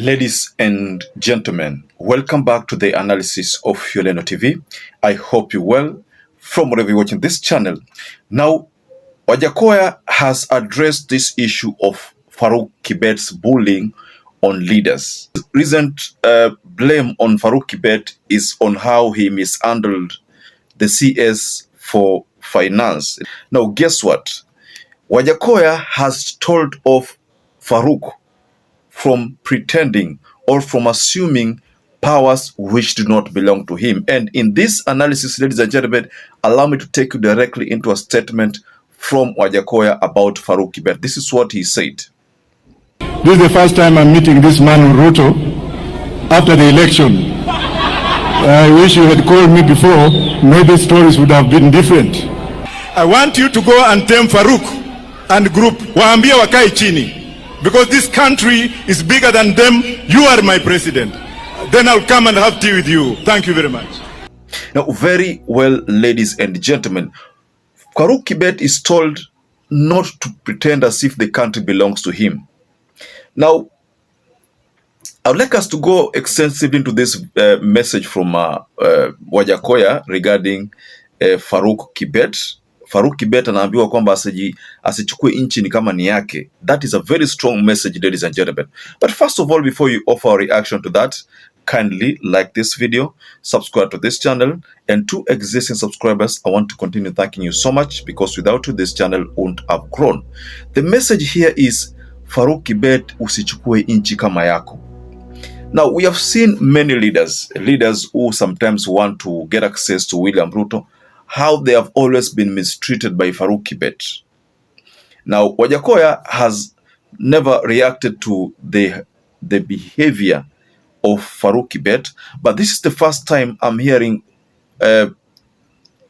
Ladies and gentlemen, welcome back to the analysis of YOLENO TV. I hope you're well from wherever you're watching this channel. Now, Wajakoya has addressed this issue of Farouk Kibet's bullying on leaders. Recent blame on Farouk Kibet is on how he mishandled the CS for finance. Now, guess what? Wajakoya has told off Farouk from pretending or from assuming powers which do not belong to him. And in this analysis, ladies and gentlemen, allow me to take you directly into a statement from Wajakoya about Farouk Kibet. This is what he said. This is the first time I'm meeting this man, Ruto, after the election. I wish you had called me before. Maybe stories would have been different. I want you to go and tell Farouk and group, waambie wakae chini. Because this country is bigger than them. You are my president. Then I'll come and have tea with you. Thank you very much. Now, very well, ladies and gentlemen, Farouk Kibet is told not to pretend as if the country belongs to him. Now, I would like us to go extensively into this message from Wajakoya regarding Farouk Kibet. Farouk Kibet anaambiwa kwamba asichukue nchi ni kama ni yake. That is a very strong message, ladies and gentlemen. But first of all, before you offer a reaction to that, kindly like this video, subscribe to this channel, and to existing subscribers, I want to continue thanking you so much, because without you, this channel wouldn't have grown. The message here is, Farouk Kibet, usichukue nchi kama yako. Now, we have seen many leaders who sometimes want to get access to William Ruto, how they have always been mistreated by Farouk Kibet. Now, Wajakoya has never reacted to the behavior of Farouk Kibet, but this is the first time I'm hearing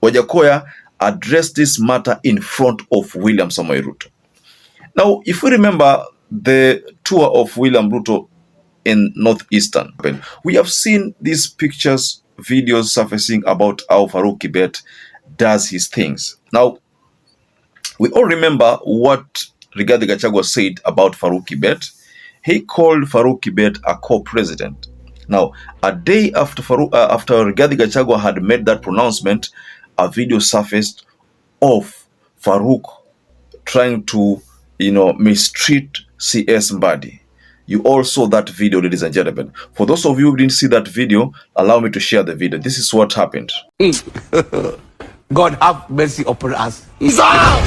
Wajakoya address this matter in front of William Samoei Ruto. Now, if we remember the tour of William Ruto in Northeastern, we have seen these pictures, videos surfacing about how Farouk Kibet does his things. Now, we all remember what Rigathi Gachagua said about Farouk Kibet. He called Farouk Kibet a co-president. Now, a day after Rigathi Gachagua had made that pronouncement, a video surfaced of Farouk trying to, mistreat CS Mbadi. You all saw that video, ladies and gentlemen. For those of you who didn't see that video, allow me to share the video. This is what happened. God have mercy upon us. God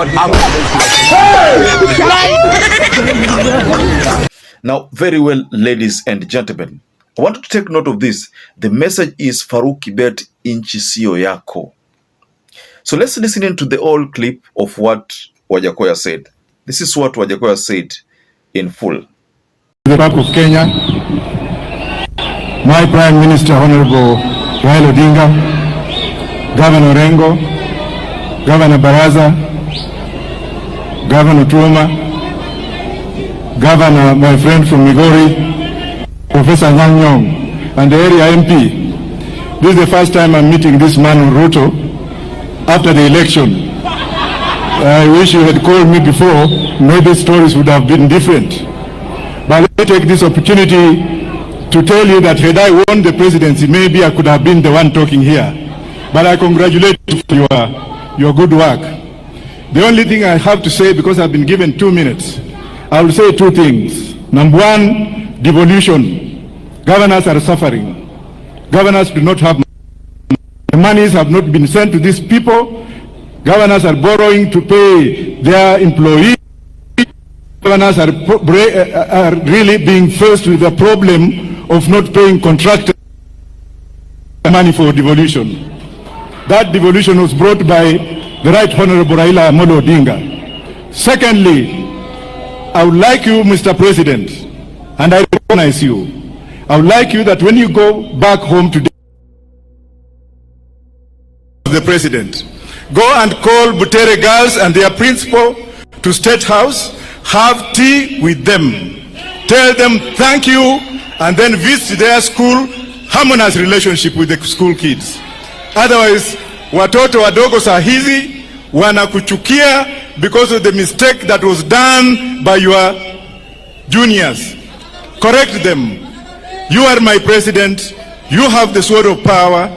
have mercy. Now, very well, ladies and gentlemen, I want to take note of this. The message is Farouk Kibet, inchi sio yako. So let's listen into the whole clip of what Wajakoya said. This is what Wajakoya said in full. The Bank of Kenya, my Prime Minister, Honorable Raila Odinga, Governor Rengo, Governor Baraza, Governor Tuoma, Governor, my friend from Migori, Professor Nyang, and the area MP. This is the first time I'm meeting this man, Ruto, after the election. I wish you had called me before. Maybe stories would have been different. But let me take this opportunity to tell you that had I won the presidency, maybe I could have been the one talking here. But I congratulate you for your good work. The only thing I have to say, because I've been given 2 minutes, I will say two things. Number one, devolution. Governors are suffering. Governors do not have money. The monies have not been sent to these people. Governors are borrowing to pay their employees. Governors are really being faced with the problem of not paying contractors money for devolution. That devolution was brought by the Right Honorable Raila Amolo Odinga. Secondly, I would like you, Mr. President, and I recognize you, I would like you that when you go back home today, the President, go and call Butere girls and their principal to State House, have tea with them, tell them thank you, and then visit their school, harmonize relationship with the school kids. Otherwise, watoto wadogo saa hizi wanakuchukia because of the mistake that was done by your juniors. Correct them. You are my president. You have the sword of power,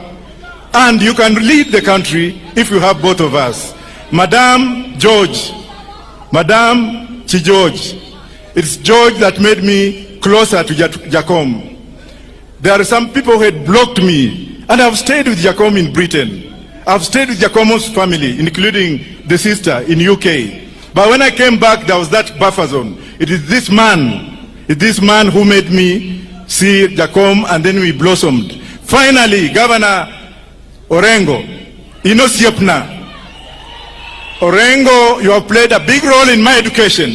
and you can lead the country if you have both of us. Madam George, Madam George, it's George that made me closer to Jacom. There are some people who had blocked me, and I've stayed with Jacom in Britain. I've stayed with Jacom's family, including the sister in UK. But when I came back, there was that buffer zone. It is this man who made me see Jacom, and then we blossomed. Finally, Governor Orengo, Inosiepna. Orengo, you have played a big role in my education.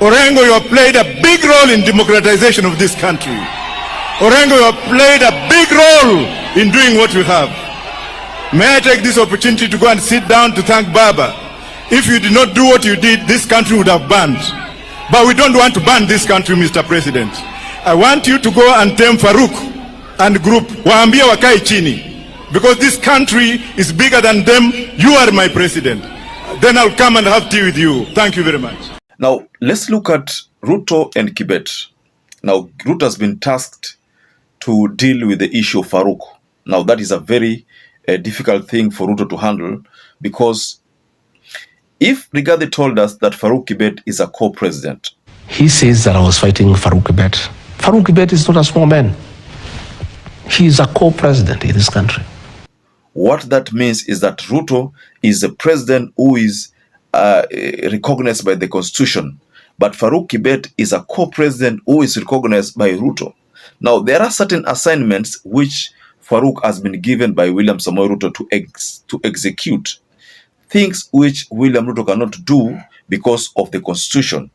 Orengo, you have played a big role in democratization of this country. Orengo, you have played a big role in doing what we have. May I take this opportunity to go and sit down to thank Baba. If you did not do what you did, this country would have burned. But we don't want to burn this country, Mr. President. I want you to go and tame Farouk and group. Waambie wakae chini. Because this country is bigger than them. You are my president. Then I'll come and have tea with you. Thank you very much. Now, let's look at Ruto and Kibet. Now, Ruto has been tasked to deal with the issue of Farouk. Now, that is a very difficult thing for Ruto to handle, because if Rigathi told us that Farouk Kibet is a co-president. He says that I was fighting Farouk Kibet. Farouk Kibet is not a small man. He is a co-president in this country. What that means is that Ruto is a president who is recognized by the constitution, but Farouk Kibet is a co-president who is recognized by Ruto. Now, there are certain assignments which Farouk has been given by William Samoei Ruto to execute, things which William Ruto cannot do because of the constitution.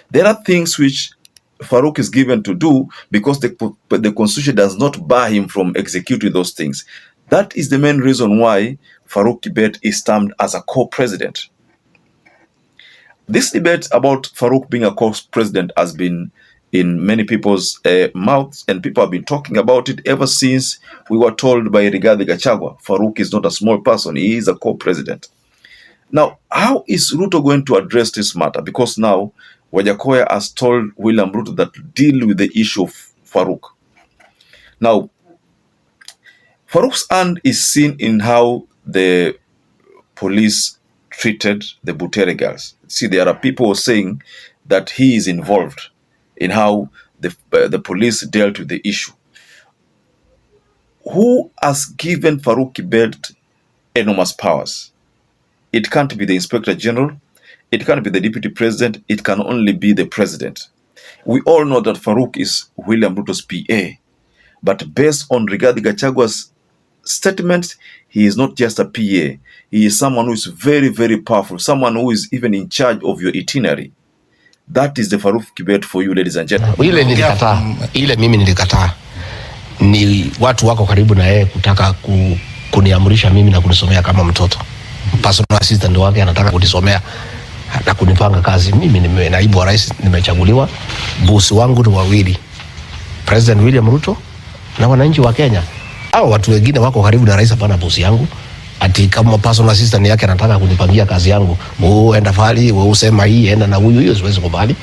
There are things which Farouk is given to do because the constitution does not bar him from executing those things. That is the main reason why Farouk Kibet is termed as a co-president. This debate about Farouk being a co-president has been in many people's mouths, and people have been talking about it ever since we were told by Rigathi Gachagua, Farouk is not a small person, he is a co-president. Now, how is Ruto going to address this matter? Because now, Wajakoya has told William Ruto that deal with the issue of Farouk. Now, Farouk's hand is seen in how the police treated the Butere girls. See, there are people saying that he is involved in how the police dealt with the issue. Who has given Farouk Kibet enormous powers? It can't be the Inspector General. It can't be the Deputy President. It can only be the President. We all know that Farouk is William Ruto's PA. But based on Rigathi Gachagua's statements, he is not just a PA. He is someone who is very, very powerful. Someone who is even in charge of your itinerary. That is the Farouk Kibet for you, ladies and gentlemen. Ile mimi nilikataa. Ni watu wako karibu na yeye kutaka kuniamrisha mimi na kunisomea kama mtoto. Personal assistant wake anataka kunisomea na kunipanga kazi. Mimi ni naibu wa rais, nimechaguliwa. Bosi wangu ni wawili, President William Ruto na wananchi wa Kenya. Hao watu wengine wako karibu na rais, hapana bosi yangu. Ati kama personal assistant yake anataka kunipangia kazi yangu, enda fali, usema hii, enda na huyu, hiyo siwezi kubali.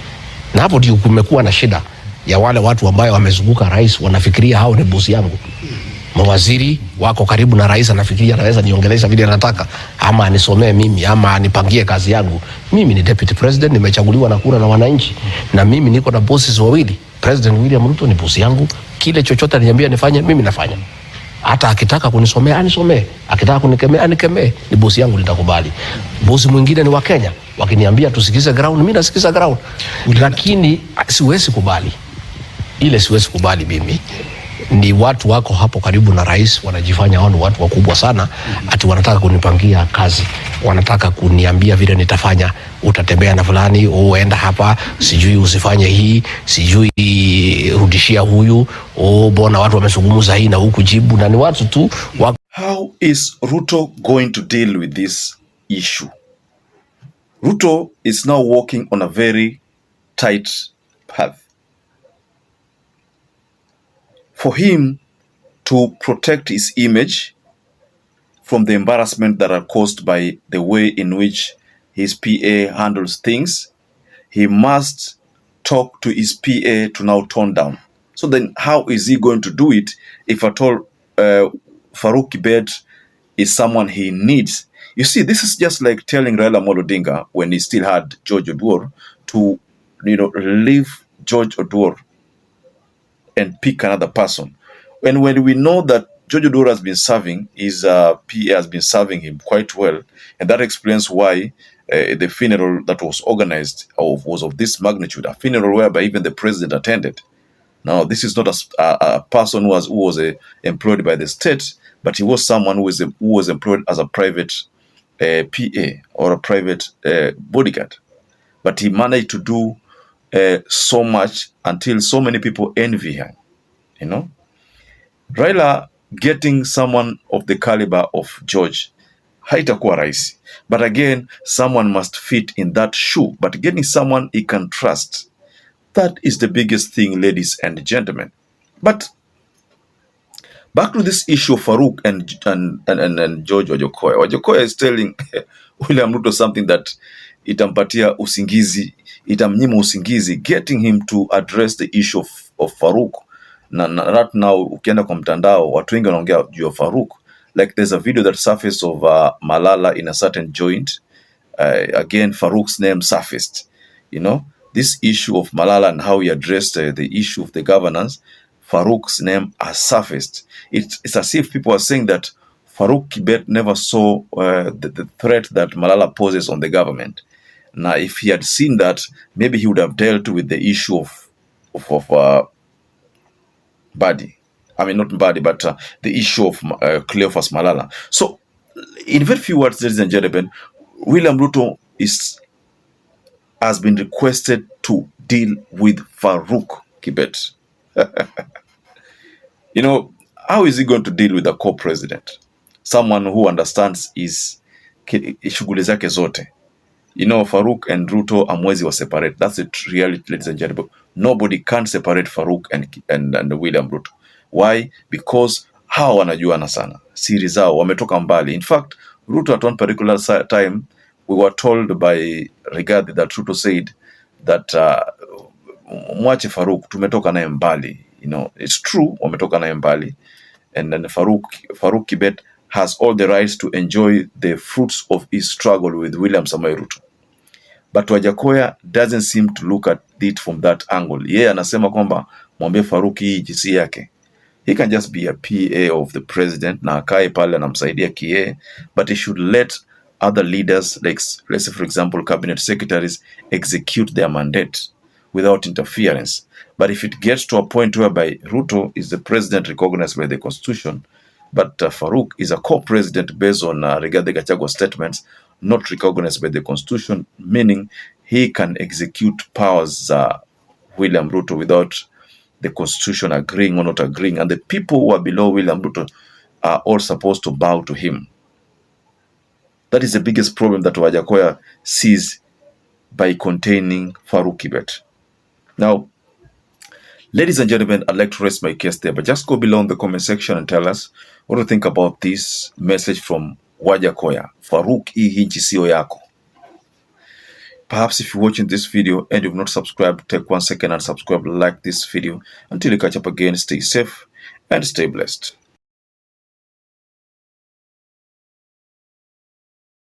Na hapo ndio kumekuwa na shida ya wale watu ambao wamezunguka rais, wanafikiria hao ni bosi yangu. Mawaziri wako karibu na rais, anafikiria anaweza niongelesha vile anataka, ama anisomee mimi, ama anipangie kazi yangu. Mimi ni deputy president, nimechaguliwa na kura na wananchi, na mimi niko na bosses wawili. President William Ruto ni bosi yangu, kile chochote ananiambia nifanye, mimi nafanya. Hata akitaka kunisomea anisomee, akitaka kunikemea anikemee, ni bosi yangu, nitakubali. Bosi mwingine ni wa Kenya, wakiniambia tusikize ground, mimi nasikiza ground. Lakini siwezi kubali. Ile siwezi kubali mimi. Ni watu wako hapo karibu na rais, wanajifanya wao watu wakubwa sana, ati wanataka kunipangia kazi, wanataka kuniambia vile nitafanya. Utatembea na fulani, uenda hapa, sijui usifanye hii, sijui rudishia huyu, bona watu wamezungumza hii na huku jibu, na ni watu tu How is Ruto going to deal with this issue? Ruto is now walking on a very tight path. For him to protect his image from the embarrassment that are caused by the way in which his PA handles things, he must talk to his PA to now tone down. So then how is he going to do it if at all Farouk Kibet is someone he needs? You see, this is just like telling Raila Amolo Odinga when he still had George Oduor to, leave George Oduor and pick another person. And when we know that George Oduor has been serving, his PA has been serving him quite well, and that explains why the funeral that was organized was of this magnitude, a funeral whereby even the president attended. Now, this is not a person who was employed by the state, but he was someone who was employed as a private PA or a private bodyguard. But he managed to do so much until so many people envy him. Raila getting someone of the caliber of George haitakuwa rahisi, but again someone must fit in that shoe. But getting someone he can trust, that is the biggest thing, ladies and gentlemen. But back to this issue of Farouk and George Wajakoya. Wajakoya is telling William Ruto something that itampatia usingizi, itamnyima usingizi, getting him to address the issue of Farouk. Na right now ukienda kwa mtandao watu wengi wanaongea juu ya Farouk. Like there's a video that surfaced of Malala in a certain joint. Again, Farouk's name surfaced. This issue of Malala and how he addressed the issue of the governance, Farouk's name has surfaced. It's as if people are saying that Farouk Kibet never saw the threat that Malala poses on the government. Now, if he had seen that, maybe he would have dealt with the issue of Mbadi. I mean, not Mbadi, but the issue of Cleophas Malala. So, in very few words, ladies and gentlemen, William Ruto has been requested to deal with Farouk Kibet. How is he going to deal with a co-president? Someone who understands his shughuli zake zote. Farouk and Ruto amwezi wa separate. That's the reality, ladies and gentlemen. Nobody can separate Farouk and William Ruto. Why? Because hawa wanajuana sana. Siri zao wametoka mbali. In fact, Ruto at one particular time, we were told by Rigathi that Ruto said that mwache Farouk, tumetoka naye mbali. It's true, wametoka naye mbali. And then Farouk Kibet has all the rights to enjoy the fruits of his struggle with William Samoei Ruto. But Wajakoya doesn't seem to look at it from that angle. Yeye anasema kwamba mwambie Farouk hii jinsi yake. He can just be a PA of the president na akae pale anamsaidia KA, but he should let other leaders, like let's say for example cabinet secretaries, execute their mandate without interference. But if it gets to a point whereby Ruto is the president recognized by the constitution, but Farouk is a co-president based on Rigathi Gachagua's statements, not recognized by the constitution, meaning he can execute powers William Ruto without the constitution agreeing or not agreeing. And the people who are below William Ruto are all supposed to bow to him. That is the biggest problem that Wajakoya sees by containing Farouk Kibet. Now, ladies and gentlemen, I'd like to rest my case there, but just go below in the comment section and tell us what do you think about this message from Wajakoya. Farouk, hii nchi sio yako. Perhaps if you're watching this video and you've not subscribed, take 1 second and subscribe, like this video. Until you catch up again, stay safe and stay blessed.